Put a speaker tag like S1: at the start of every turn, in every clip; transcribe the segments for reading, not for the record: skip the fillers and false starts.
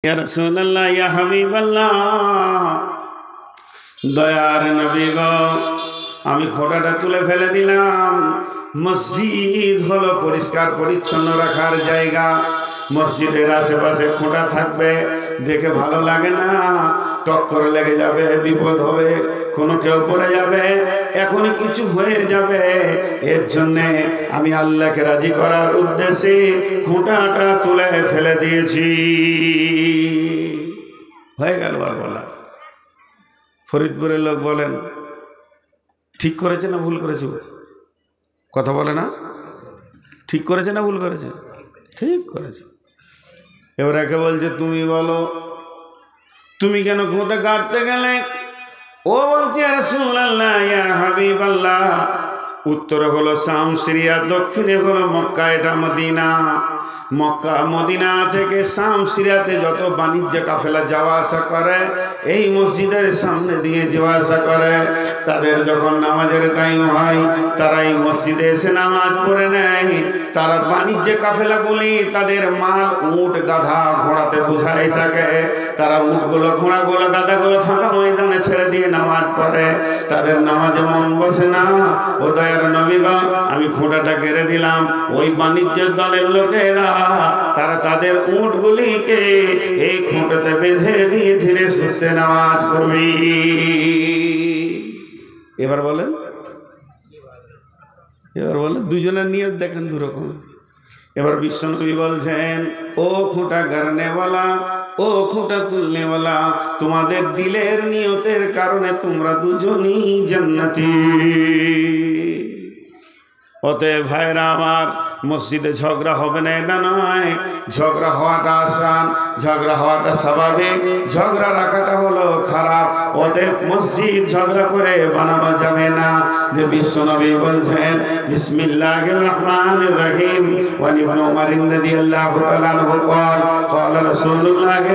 S1: ইয়া রাসূলুল্লাহ, ইয়া হাবিবাল্লাহ, দয়ার নবী গো, আমি খোঁটাটা তুলে ফেলে দিলাম। মসজিদ হলো পরিষ্কার পরিচ্ছন্ন রাখার জায়গা। মসজিদের আশেপাশে খোঁটা থাকবে, দেখে ভালো লাগে না। টক্কর লেগে যাবে, বিপদ হবে, কোনো কেউ পড়ে যাবে, এখনই কিছু হয়ে যাবে। এর জন্যে আমি আল্লাহকে রাজি করার উদ্দেশ্যে খোঁটাটা তুলে ফেলে দিয়েছি। হয়ে গেল। আর বলা, ফরিদপুরের লোক বলেন ঠিক করেছে না ভুল করেছে? কথা বলে না, ঠিক করেছে না ভুল করেছে? ঠিক করেছে। এবার একে বলছে তুমি বলো, তুমি কেন খোঁটা গাড়তে গেলে? ও বলছে ইয়া রাসূলুল্লাহ, ইয়া হাবিবাল্লাহ, উত্তরে হলো শাম সিরিয়া, দক্ষিণে হলো মক্কা, এটা মদিনা। মক্কা মদিনা থেকে শাম সিরিয়াতে যত বাণিজ্য কাফেলা যাওয়া আসা করে, এই মসজিদের সামনে দিয়ে যাওয়া আসা করে। তাদের যখন নামাজের টাইম হয়, তারা এই মসজিদে এসে নামাজ পড়ে নেয়। তারা বাণিজ্য কাফেলাগুলি তাদের মাল উট গাধা ঘোড়াতে বোঝাই থাকে। তারা উটগুলো ঘোড়াগুলো গাধাগুলো ফাঁকা ময়দানে ছেড়ে দিয়ে নামাজ পড়ে। তাদের নামাজে মন বসে না। ও দয়ার নবী গো, আমি খোঁটাটা কেড়ে দিলাম। ওই বাণিজ্যের দলের লোকেরা তারা তাদের উটগুলিকে এই খোঁটাতে বেঁধে দিয়ে ধীরে সুস্থে নামাজ পড়বি। এবার বলেন, দুজনের নিয়ত দেখেন দুরকম। এবার বিশ্বনবী বলছেন, ও খোঁটা গাড়নেওয়ালা, ও খোঁটা তুলনেওয়ালা, তোমাদের দিলের নিয়তের কারণে তোমরা দুজনই জান্নাতি। অতএব ভাইরা আমার, মসজিদে ঝগড়া হবে না এটা নয়। ঝগড়া হওয়াটা আসান, ঝগড়া হওয়াটা স্বাভাবিক, ঝগড়া রাখাটা হলো খারাপ। অতএব মসজিদ ঝগড়া করে বানানো যাবে না। যে বিশ্বনবী বলছেন বিসমিল্লাহির রহমানির রহিম, ওয়া ইবনে উমর রাদিয়াল্লাহু তাআলা আনহু قال قال رسول الله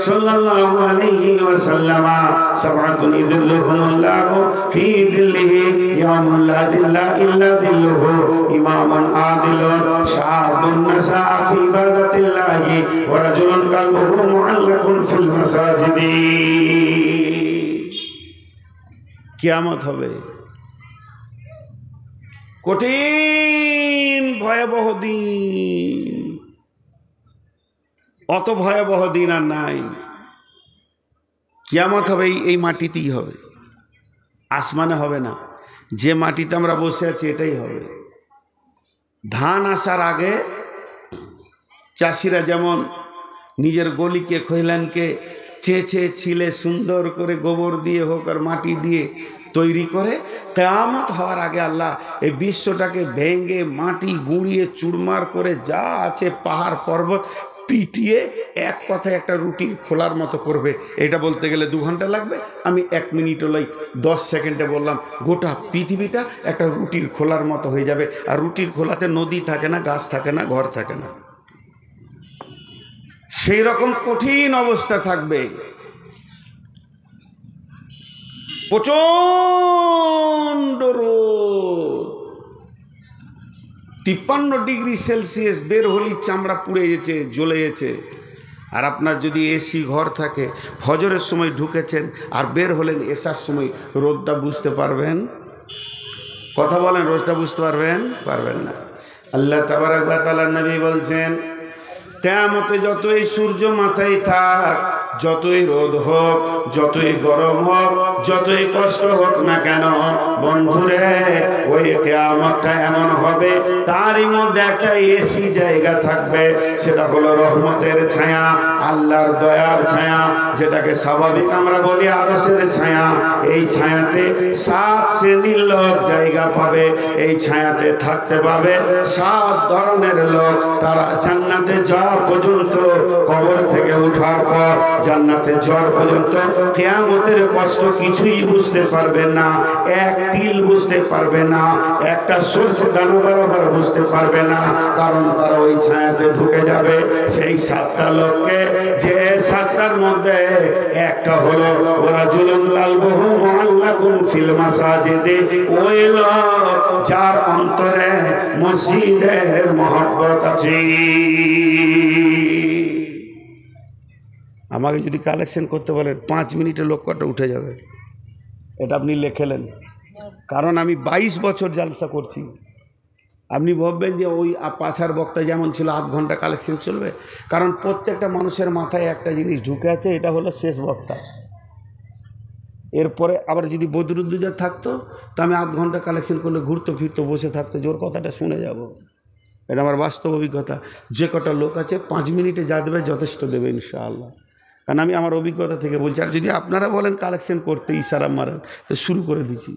S1: صلى الله عليه وسلم سبعة يظلهم الله في ظله يوم لا ظل إلا ظله إمام عادل شاب نشأ في عبادة الله ورجل قلبه معلق في المساجد। কিয়ামত হবে, কঠিন ভয়াবহ দিন। অত ভয়াবহ দিন আর নাই। কিয়ামত হবে এই মাটিতেই হবে, আসমানে হবে না। যে মাটিতে আমরা বসে আছি এটাই হবে। ধান আসার আগে চাষিরা যেমন নিজের গলিকে খৈলানকে চেঁচে ছিলে সুন্দর করে গোবর দিয়ে হোক আর মাটি দিয়ে তৈরি করে, কিয়ামত হওয়ার আগে আল্লাহ এই বিশ্বটাকে ভেঙে মাটি গুঁড়িয়ে চুরমার করে যা আছে পাহাড় পর্বত পিটিয়ে এক কথায় একটা রুটির খোলার মতো করবে। এটা বলতে গেলে 2 ঘন্টা লাগবে, আমি 1 মিনিট হলেই 10 সেকেন্ডে বললাম। গোটা পৃথিবীটা একটা রুটির খোলার মতো হয়ে যাবে। আর রুটির খোলাতে নদী থাকে না, গাছ থাকে না, ঘর থাকে না। সেই রকম কঠিন অবস্থা থাকবে। প্রচন্ড রোদ, 53 ডিগ্রি সেলসিয়াস, বের হলি চামড়া পুড়ে গেছে, জ্বলে গেছে। আর আপনার যদি এসি ঘর থাকে, ফজরের সময় ঢুকেছেন আর বের হলেন এসার সময়, রোদটা বুঝতে পারবেন? কথা বলেন, রোদটা বুঝতে পারবেন? পারবেন না। আল্লাহ তাবারক ওয়া তাআলা নবী বলছেন, কিয়ামতে যতই সূর্য মাথায় থাক, যতই রোদ হোক, যতই গরম হোক, যতই কষ্ট হোক না কেন বন্ধুরে, ওই কিয়ামতটা এমন হবে তারই মধ্যে একটা এসি জায়গা থাকবে। সেটা হলো রহমতের ছায়া, আল্লাহর দয়ার ছায়া, যেটাকে স্বাভাবিক আমরা বলি আরশের ছায়া। এই ছায়াতে 7 শ্রেণীর লোক জায়গা পাবে। এই ছায়াতে থাকতে পাবে 7 ধরনের লোক। তারা জান্নাতে যাওয়া পর্যন্ত, কবর থেকে ওঠার পর জান্নাতে যাওয়ার পর্যন্ত কিয়ামতের কষ্ট কিছুই বুঝতে পারবে না। এক তিল বুঝতে পারবে না, একটা সরষে দানা বরাবর বুঝতে পারবে না। কারণ তারা ওই ছায়াতে ঢুকে যাবে। সেই 7টা লোককে, যে 7টার মধ্যে একটা হলো রাজুলুন কালবুহু মুআল্লাকুন ফিল মাসাজিদে, ওই লোক যার অন্তরে মসজিদের মহব্বত আছে। আমাকে যদি কালেকশন করতে বলেন 5 মিনিটে লক্ষ্যটা উঠে যাবে। এটা আপনি লেখেলেন, কারণ আমি 22 বছর জালসা করছি। আপনি ভাববেন যে ওই পাছার বক্তা যেমন ছিল 8 ঘন্টা কালেকশন চলবে, কারণ প্রত্যেকটা মানুষের মাথায় একটা জিনিস ঢুকে আছে, এটা হলো শেষ বক্তা। এরপরে আবার যদি বদরুদ্দোজা থাকতো তো আমি 8 ঘন্টা কালেকশন করলে ঘুরতে ফিরতে বসে থাকতো, জোর কথাটা শুনে যাব। এটা আমার বাস্তব অভিজ্ঞতা। যে কটা লোক আছে 5 মিনিটে যা দেবে যথেষ্ট দেবে ইনশাআল্লাহ, কারণ আমি আমার অভিজ্ঞতা থেকে বলছি। আর যদি আপনারা বলেন কালেকশন করতে ইশারা মারেন তো শুরু করে দিচ্ছি।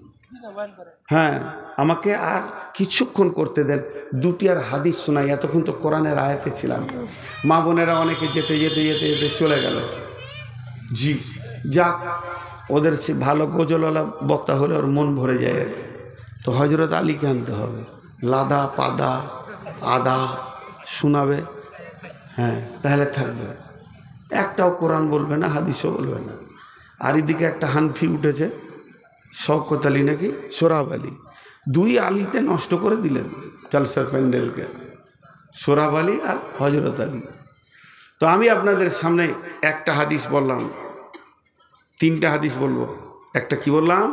S1: হ্যাঁ, আমাকে আর কিছুক্ষণ করতে দেন, 2টি আর হাদিস শোনাই। এতক্ষণ তো কোরআনের আয়াতে ছিলাম। মা বোনেরা অনেকে যেতে যেতে যেতে যেতে চলে গেল। জি যাক, ওদের সে ভালো গজলওয়ালা বক্তা হলে ওর মন ভরে যায় আর কি। তো হজরত আলীকে আনতে হবে, লাদা পাদা আদা শোনাবে। হ্যাঁ, তাহলে থাকবে। একটাও কোরআন বলবে না, হাদিসও বলবে না। আর এদিকে একটা হানফি উঠেছে, শওকত আলী নাকি সোহরাব আলী, 2 আলীতে নষ্ট করে দিলেন জালসার প্যান্ডেলকে, সোহরাব আলী আর হজরত আলী। তো আমি আপনাদের সামনে একটা হাদিস বললাম, 3টা হাদিস বলবো। একটা কি বললাম,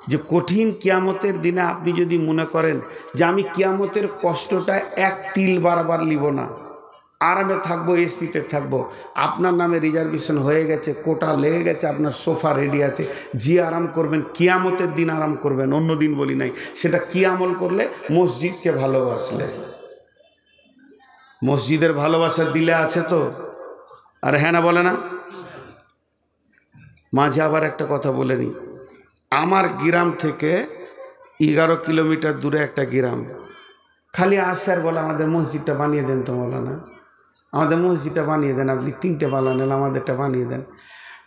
S1: যে কঠিন কিয়ামতের দিনে আপনি যদি মনে করেন যে আমি কিয়ামতের কষ্টটা 1 তিল বারবার নিব না, আরামে থাকবো, এসিতে থাকবো, আপনার নামে রিজার্ভেশন হয়ে গেছে, কোটা লেগে গেছে, আপনার সোফা রেডি আছে, যে আরাম করবেন কিয়ামতের দিন আরাম করবেন, অন্য দিন বলি নাই। সেটা কি আমল করলে? মসজিদকে ভালোবাসলে। মসজিদের ভালোবাসা দিলে আছে তো? আর হ্যাঁ না বলে না? মাঝে আবার একটা কথা বলে নি, আমার গ্রাম থেকে 11 কিলোমিটার দূরে একটা গ্রাম, খালি আসে আর বলে আমাদের মসজিদটা বানিয়ে দেন তো মৌলানা, আমাদের মসজিদটা বানিয়ে দেন, আপনি 3টে বানালেন, আমাদেরটা বানিয়ে দেন।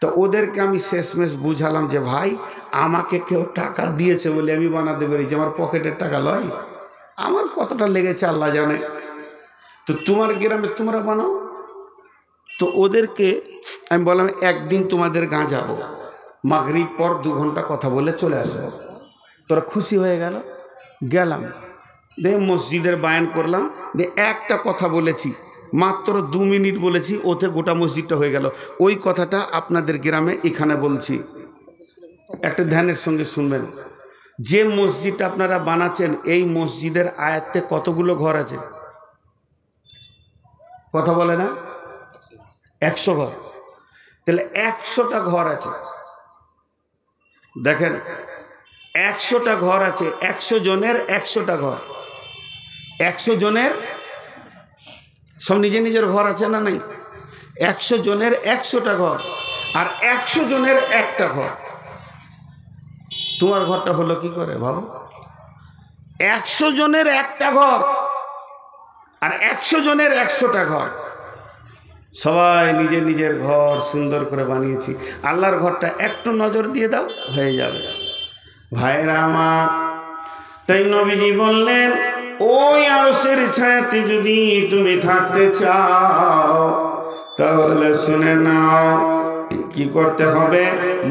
S1: তো ওদেরকে আমি শেষমেশ বুঝালাম যে ভাই, আমাকে কেউ টাকা দিয়েছে বলে আমি বানাতে পেরেছি, আমার পকেটের টাকা লয়। আমার কতটা লেগেছে আল্লাহ জানে। তো তোমার গ্রামে তোমরা বানাও। তো ওদেরকে আমি বললাম একদিন তোমাদের গাঁ যাবো, মাগরিব পর 2 ঘন্টা কথা বলে চলে আসবো। তোরা খুশি হয়ে গেল। গেলাম, দিয়ে মসজিদের বায়ান করলাম, দিয়ে একটা কথা বলেছি, মাত্র 2 মিনিট বলেছি, ওতে গোটা মসজিদটা হয়ে গেল। ওই কথাটা আপনাদের গ্রামে এখানে বলছি, একটা ধ্যানের সঙ্গে শুনবেন। যে মসজিদটা আপনারা বানাচ্ছেন, এই মসজিদের আয়াতে কতগুলো ঘর আছে? কথা বলে না? 100 ঘর। তাহলে 100টা ঘর আছে। দেখেন, 100টা ঘর আছে, 100 জনের 100টা ঘর, 100 জনের সব নিজের নিজের ঘর আছে না নাই? 100 জনের 100টা ঘর, আর 100 জনের একটা ঘর। তোমার ঘরটা হলো কি করে ভাবো? 100 জনের একটা ঘর আর 100 জনের 100টা ঘর। সবাই নিজের নিজের ঘর সুন্দর করে বানিয়েছি। আল্লাহর ঘরটা একটু নজর দিয়ে দাও, হয়ে যাবে। ভাইরা আমার, তাই নবীজি বললেন, ওই আরশের ছায়াতে যদি তুমি থাকতে চাও তাহলে শুনে নাও কি করতে হবে।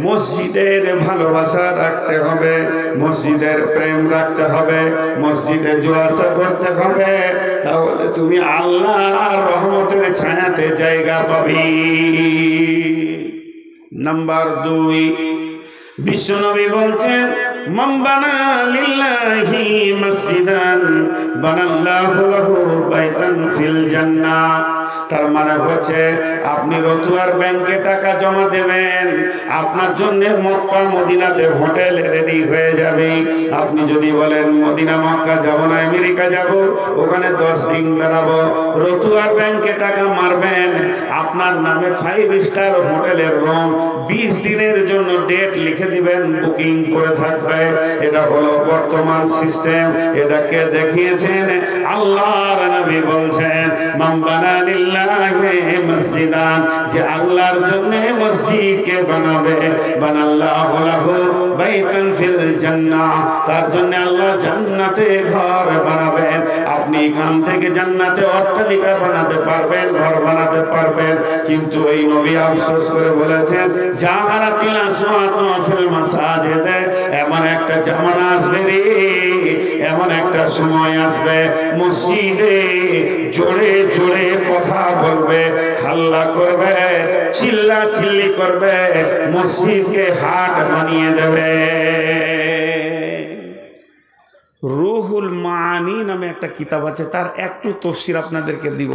S1: মসজিদের ভালোবাসা রাখতে হবে, মসজিদের প্রেম রাখতে হবে, মসজিদে জোয়াসা করতে হবে, তাহলে তুমি আল্লাহর রহমতের ছায়াতে জায়গা পাবি। নাম্বার 2, বিশ্বনবী বলছেন, মান বানা লিল্লাহি মসজিদান বানাল্লাহু লাহু বাইতান ফিল জান্নাহ। তার মানে হচ্ছে আপনি রতুয়ার ব্যাংকে টাকা জমা দেবেন, আপনার জন্য মক্কা মদিনাতে হোটেল রেডি হয়ে যাবে। আপনি যদি বলেন মদিনা মক্কা যাব না, আমেরিকা যাব, ওখানে 10 দিন বেড়াবো, রতুয়ার ব্যাংকে টাকা মারবেন, আপনার নামে 5 স্টার হোটেলের রুম 20 দিনের জন্য ডেট লিখে দিবেন, বুকিং করে থাকবে। এটা হলো বর্তমান সিস্টেম। এটাকে দেখিয়েছেন আল্লাহর নবী বলছেন, মান বানা লিল্লাহি মসজিদান, যে আল্লাহর জন্য মসজিদকে বানাবে, বানাল্লাহু লাহু বাইতান ফিল জান্নাহ, তার জন্য আল্লাহ জান্নাতে ঘর বানাবেন। আপনি এখান থেকে জান্নাতে অট্টালিকা বানাতে পারবেন, ঘর বানাতে পারবেন, কিন্তু এই নবী আফসোস করে বলেছেন, জাহারাতিল আসওয়াতু ফিল মাসাজিদ, এমন একটা জামানা আসবে রে, এমন একটা সময় আসবে, মসজিদে জোরে জোরে কথা বলবে, হাল্লা করবে, চিল্লা চিল্লি করবে, মসজিদকে হাট বানিয়ে দেবে। রুহুল মানি নামে একটা কিতাব আছে, তার একটু তফসির আপনাদেরকে দিব,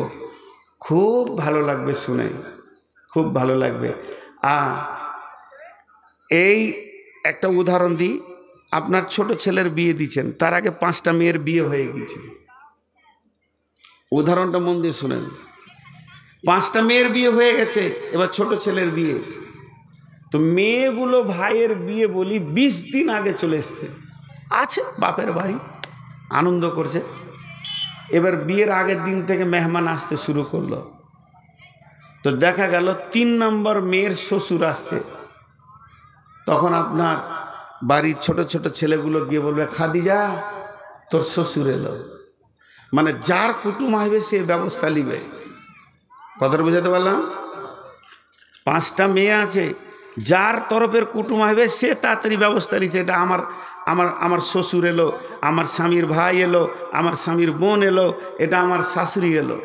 S1: খুব ভালো লাগবে শুনে, খুব ভালো লাগবে। এই একটা উদাহরণ দিই, আপনার ছোট ছেলের বিয়ে দিচ্ছেন, তার আগে 5টা মেয়ের বিয়ে হয়ে গেছে। উদাহরণটা মন দিয়ে শুনেন, 5টা মেয়ের বিয়ে হয়ে গেছে, এবার ছোট ছেলের বিয়ে। তো মেয়েগুলো ভাইয়ের বিয়ে বলি 20 দিন আগে চলে এসছে, আছে বাপের বাড়ি, আনন্দ করছে। এবার বিয়ের আগের দিন থেকে মেহমান আসতে শুরু করলো। তো দেখা গেল 3 নম্বর মেয়ের শ্বশুর আসছে। তখন আপনার বাড়ির ছোট ছোট ছেলেগুলো গিয়ে বলবে, খাদিজা তোর শ্বশুর এলো। মানে যার কুটুম আসবে সে ব্যবস্থা নিবে। কথাটা বুঝাতে পারলাম? 5টা মেয়ে আছে, যার তরফের কুটুম আসবে সে তাড়াতাড়ি ব্যবস্থা নিচ্ছে, এটা আমার আমার আমার শ্বশুর এলো, আমার স্বামীর ভাই এলো, আমার স্বামীর বোন এলো, এটা আমার শাশুড়ি এলো।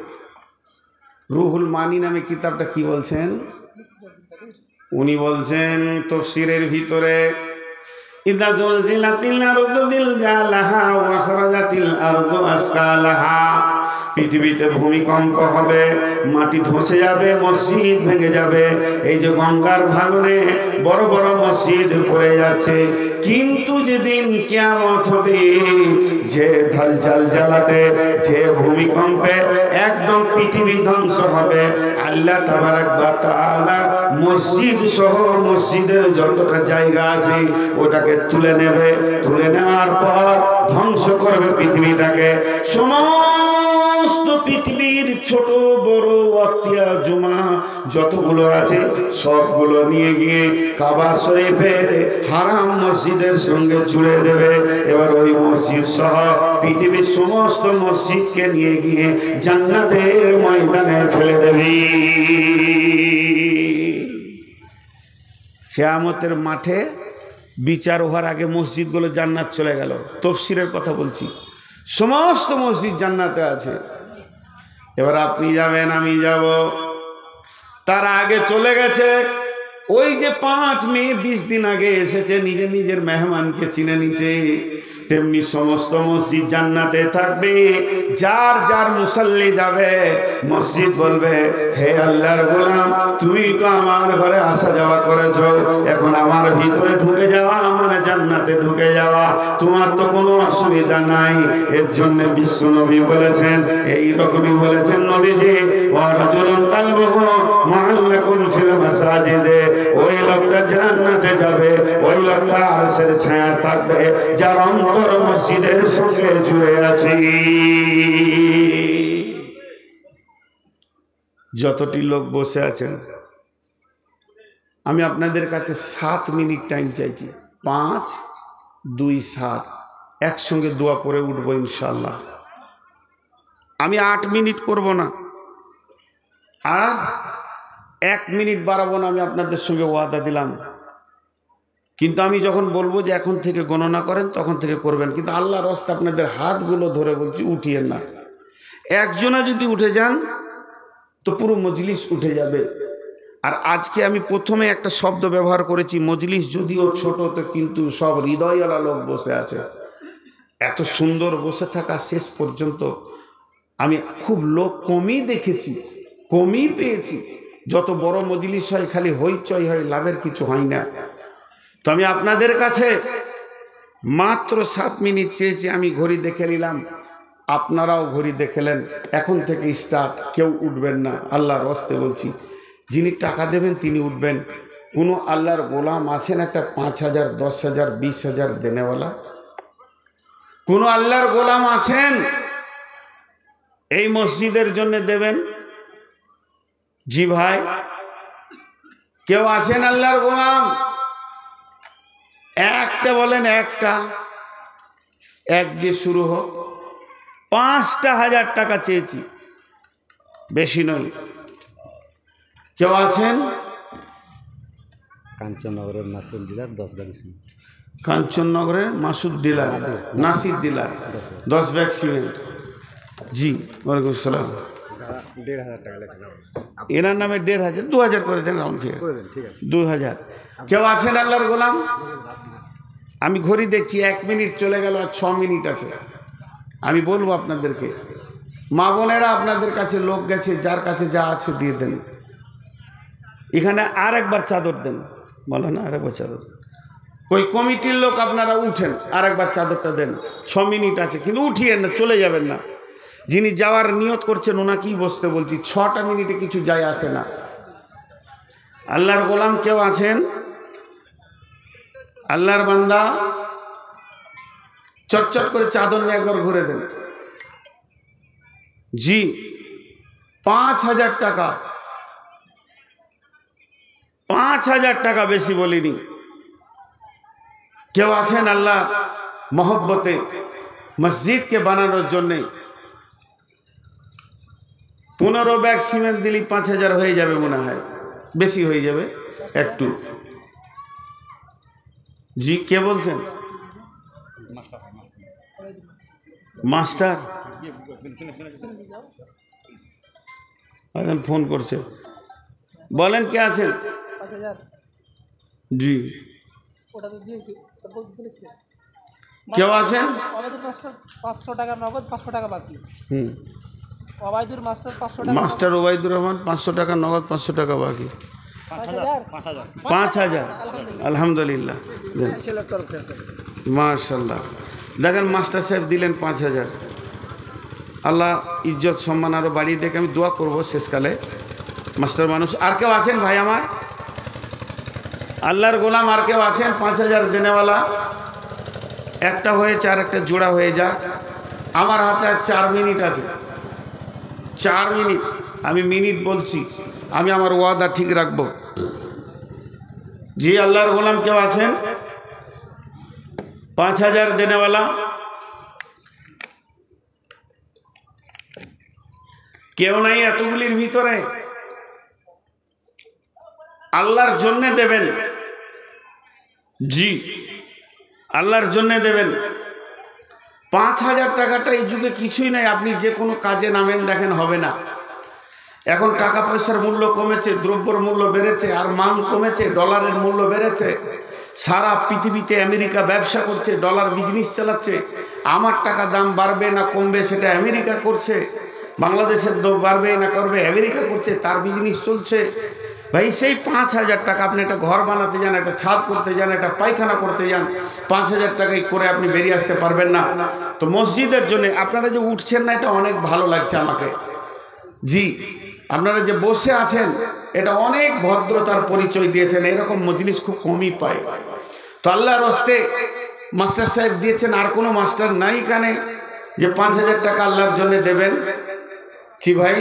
S1: রুহুল মানি নামে কিতাবটা কি বলছেন? উনি বলছেন তাফসীরের ভিতরে, ইদা জুলজিলাতিল আরদু জিলজালাহা ওয়া আখরাজাতিল আরদু আসকালাহা, পৃথিবীতে ভূমিকম্প হবে, মাটি ধসে যাবে, মসজিদ ভেঙে যাবে। এই যে গঙ্গার ভাঙনে বড় বড় মসজিদ পড়ে যাচ্ছে, কিন্তু যেদিন কিয়ামত হবে, যে ঝালঝালাতে, যে ভূমিকম্পে একদম পৃথিবী ধ্বংস হবে, আল্লাহ তাবারাক ওয়া তাআলা মসজিদ সহ মসজিদের যতটা জায়গা আছে ওটাকে তুলে নেবে, তুলে নেওয়ার পর ধ্বংস করবে পৃথিবীটাকে। সমস্ত পৃথিবীর ছোট বড় ওয়াক্তিয়া জুমা যতগুলো আছে সবগুলো নিয়ে গিয়ে কাবা শরীফের হারাম মসজিদের সঙ্গে জুড়ে দেবে। এবার ওই মসজিদ সহ পৃথিবীর সমস্ত মসজিদকে নিয়ে গিয়ে জান্নাতের ময়দানে ফেলে দেবে। কিয়ামতের মাঠে বিচার হওয়ার আগে মসজিদগুলো জান্নাত চলে গেল। তাফসীরের কথা বলছি, সমস্ত মসজিদ জান্নাতে আছে। এবার আপনি যাবেন, আমি যাব, তার আগে চলে গেছে। ওই যে 5 মেয়ে 20 দিন আগে এসেছে, নিজের নিজের মেহমানকে চিনে নিচ্ছে, তেমনি সমস্ত মসজিদ জান্নাতে থাকবে। যার যার মুসাল্লি যাবে, মসজিদ বলবে, হে আল্লাহর গোলাম, তুমি তো আমার ঘরে আসা যাওয়া করেছো, এখন আমার ভিতরে ঢুকে যাওয়া মানে জান্নাতে ঢুকে যাওয়া, তোমার তো কোনো অসুবিধা নাই। এর জন্য বিশ্ব নবী বলেছেন, এই রকমই বলেছেন নবীজি, ওয়া রাজুলুন কালবুহু মুআল্লাকুন ফিল মাসাজিদে, ওই লোকটা জান্নাতে যাবে, ওই লোকটা আরশের ছায়া থাকবে, যার অন্তর মসজিদের সঙ্গে জুড়ে আছে। যতটি লোক বসে আছেন, আমি আপনাদের কাছে 7 মিনিট টাইম চাইছি। 5, 2, 7 একসঙ্গে দোয়া করে উঠবো ইনশাআল্লাহ। আমি 8 মিনিট করব না, আর 1 মিনিট বাড়াবো না, আমি আপনাদের সঙ্গে ওয়াদা দিলাম। কিন্তু আমি যখন বলবো যে এখন থেকে গণনা করেন, তখন থেকে করবেন। কিন্তু আল্লাহর রাস্তে আপনাদের হাতগুলো ধরে বলছি, উঠিয়েন না। একজনা যদি উঠে যান তো পুরো মজলিস উঠে যাবে। আর আজকে আমি প্রথমে একটা শব্দ ব্যবহার করেছি, মজলিস যদিও ছোট, তো কিন্তু সব হৃদয়ওয়ালা লোক বসে আছে। এত সুন্দর বসে থাকা শেষ পর্যন্ত আমি খুব লোক কমই দেখেছি, কমই পেয়েছি। যত বড় মজলিস হয় খালি হইচই হয়, লাভের কিছু হয় না। তো আমি আপনাদের কাছে মাত্র 7 মিনিট চেয়েছি। আমি ঘড়ি দেখে নিলাম, আপনারাও ঘড়ি দেখেলেন। এখন থেকে স্টার্ট, কেউ উঠবেন না, আল্লাহর রাস্তে বলছি। যিনি টাকা দেবেন তিনি উঠবেন। কোনো আল্লাহর গোলাম আছেন একটা 5,000, 10,000, 20,000 দেনেওয়ালা? কোনো আল্লাহর গোলাম আছেন এই মসজিদের জন্য দেবেন? জি ভাই, কেউ আছেন আল্লাহর গোলাম? একটা বলেন, একটা, এক দিয়ে শুরু হোক। 5,000 টাকা চেয়েছি, বেশি নয়। কেউ আছেন?
S2: কাঞ্চননগরের মাসুদ ডিলার 10 ব্যাগ সিমেন্ট।
S1: কাঞ্চননগরের Masud dealer, Nasir dealer 10 bag cement. জি, ওয়ালাইকুম আসসালাম।
S2: 1,500 টাকা লেখা নাও।
S1: এনার নামে 1,500, 2,000 করে দেন রাউন্ড ফিগার,
S2: করে দেন, ঠিক আছে।
S1: 2,000। কেউ আছেন আল্লাহর গোলাম? আমি ঘড়ি দেখছি 1 মিনিট চলে গেল, আর 6 মিনিট আছে। আমি বলবো আপনাদেরকে, মা বোনেরা আপনাদের কাছে লোক গেছে, যার কাছে যা আছে দিয়ে দেন। এখানে আর একবার চাদর দেন, বলো না আর একবার চাদর। ওই কমিটির লোক আপনারা উঠেন, আর একবার চাদরটা দেন। 6 মিনিট আছে, কিন্তু উঠিয়েন না, চলে যাবেন না। যিনি যাওয়ার নিয়ত করছেন ওনাকেই বসতে বলছি, 6টা মিনিটে কিছু যায় আসে না। আল্লাহর গোলাম কেউ আছেন? আল্লাহর বান্দা চটচট করে চাদর নিয়ে একবার ঘুরে দেন। জি, 5,000 টাকা, 5,000 টাকা, বেশি বলিনি। কেউ আছেন আল্লাহ মহব্বতে মসজিদকে বানানোর জন্যে? 15 ব্যাগ সিমেন্ট দিলেই 5,000 হয়ে যাবে মনে হয়, বেশি হয়ে যাবে একটু। জি, কে বলছেন? মাস্টার ফোন করছে, বলেন কে আছেন? জি, কেউ আছেন?
S3: 500 টাকা নগদ, 500 টাকা বাকি। ওবায়দুর মাস্টার 500 টাকা,
S1: মাস্টার ওবায়দুর রহমান 500 টাকা নগদ, 500 টাকা বাকি। 5,000 আলহামদুলিল্লাহ, মাশাল্লাহ। দেখেন মাস্টার সাহেব দিলেন 5,000। আল্লাহ ইজ্জত সম্মান আরও বাড়িয়ে দেখে আমি দোয়া করব শেষকালে। মাস্টার মানুষ। আর কেউ আছেন ভাই আমার? আল্লাহর গোলাম আর কেউ আছেন 5,000 দেনেওয়ালা? একটা হয়েছে, আর একটা জোড়া হয়ে যাক। আমার হাতে আর 4 মিনিট আছে, 4 মিনিট। আমি মিনিট বলছি, আমি আমার ওয়াদা ঠিক রাখবো। জি, আল্লাহর গোলাম কেউ আছেন? 5,000 দেনেওয়ালা কেউ নাই এতগুলির ভিতরে? আল্লাহর জন্যে দেবেন। জি, আল্লাহর জন্যে দেবেন। 5,000 টাকাটা এই যুগে কিছুই নাই। আপনি যে কোনো কাজে নামেন, দেখেন হবে না। এখন টাকা পয়সার মূল্য কমেছে, দ্রব্যর মূল্য বেড়েছে, আর মান কমেছে, ডলারের মূল্য বেড়েছে। সারা পৃথিবীতে আমেরিকা ব্যবসা করছে, ডলার বিজনেস চালাচ্ছে। আমার টাকা দাম বাড়বে না কমবে সেটা আমেরিকা করছে। বাংলাদেশের দাম বাড়বে না করবে আমেরিকা করছে, তার বিজনেস চলছে। ভাই, সেই 5,000 টাকা আপনি একটা ঘর বানাতে যান, একটা ছাদ করতে যান, একটা পায়খানা করতে যান, 5,000 টাকায় করে আপনি বেরিয়ে আসতে পারবেন না। তো মসজিদের জন্য আপনারা যে উঠছেন না, এটা অনেক ভালো লাগছে আমাকে। জি, আপনারা যে বসে আছেন, এটা অনেক ভদ্রতার পরিচয় দিয়েছেন। এরকম মজলিস খুব কমই পায়। তো আল্লাহর হস্তে মাস্টার সাহেব দিয়েছেন, আর কোনো মাস্টার নাই এখানে যে 5,000 টাকা আল্লাহর জন্য দেবেন? জি ভাই,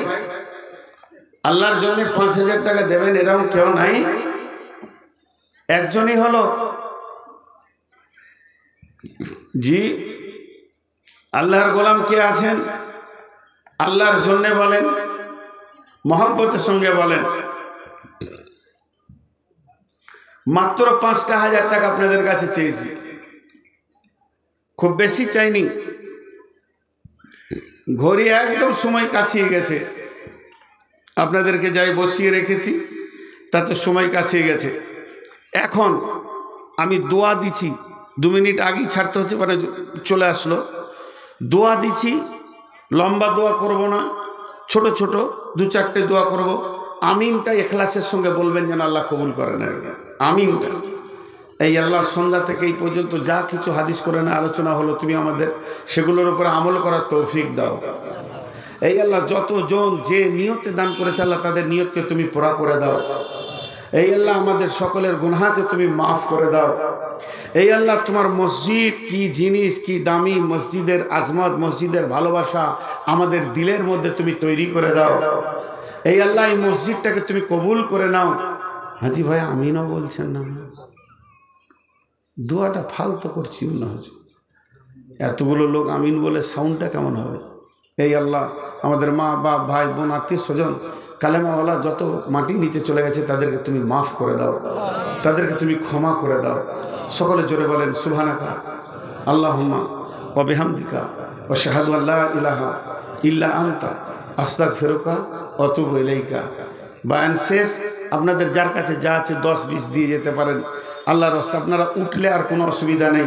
S1: আল্লাহর জন্য 5,000 টাকা দেবেন, এরকম কেউ নাই? একজনই হলো। জি, আল্লাহর গোলাম কে আছেন? আল্লাহর জন্য বলেন, মহব্বতের সঙ্গে বলেন। মাত্র 5,000 টাকা আপনাদের কাছে চেয়েছি, খুব বেশি চাইনি। ঘড়ি একদম সময় কাছিয়ে গেছে। আপনাদেরকে যাই বসিয়ে রেখেছি তাতে সময় কাছিয়ে গেছে। এখন আমি দোয়া দিচ্ছি, 2 মিনিট আগেই ছাড়তে হচ্ছে, মানে চলে আসলো। দোয়া দিচ্ছি, লম্বা দোয়া করব না, ছোট ছোট 2-4টে দোয়া করব। আমিনটা ইখলাসের সঙ্গে বলবেন, যেন আল্লাহ কবুল করেন। আমিনটা এই আল্লাহ সন্ধ্যা থেকে এই পর্যন্ত যা কিছু হাদিস কোরআনে আলোচনা হলো, তুমি আমাদের সেগুলোর উপরে আমল করার তৌফিক দাও। এই আল্লাহ যতজন যে নিয়তে দান করেছে, আল্লাহ তাদের নিয়তকে তুমি পুরা করে দাও। এই আল্লাহ আমাদের সকলের গুনাহকে তুমি মাফ করে দাও। এই আল্লাহ তোমার মসজিদ কি জিনিস, কি দামি মসজিদের আজমত, মসজিদের ভালোবাসা আমাদের দিলের মধ্যে তুমি তৈরি করে দাও। এই আল্লাহ এই মসজিদটাকে তুমি কবুল করে নাও। হাজি ভাই আমিনও বলছেন না, দোয়াটা ফালতু করছি মনে হচ্ছে। এতগুলো লোক আমিন বলে সাউন্ডটা কেমন হবে? এই আল্লাহ আমাদের মা বাপ ভাই বোন আত্মীয় স্বজন কালেমাওয়ালা যত মাটির নিচে চলে গেছে, তাদেরকে তুমি মাফ করে দাও, তাদেরকে তুমি ক্ষমা করে দাও। সকলে জোরে বলেন সুবহানাকা আল্লাহুম্মা ওয়া বিহামদিকা ওয়া শাহাদু আল্লা ইলাহা ইল্লা আনতা আস্তাগফিরুকা ওয়া আতুবু ইলাইকা। বয়ান শেষ। আপনাদের যার কাছে যা আছে 10-20 দিয়ে যেতে পারেন। আল্লাহর রাস্তায় আপনারা উঠলে আর কোনো অসুবিধা নেই।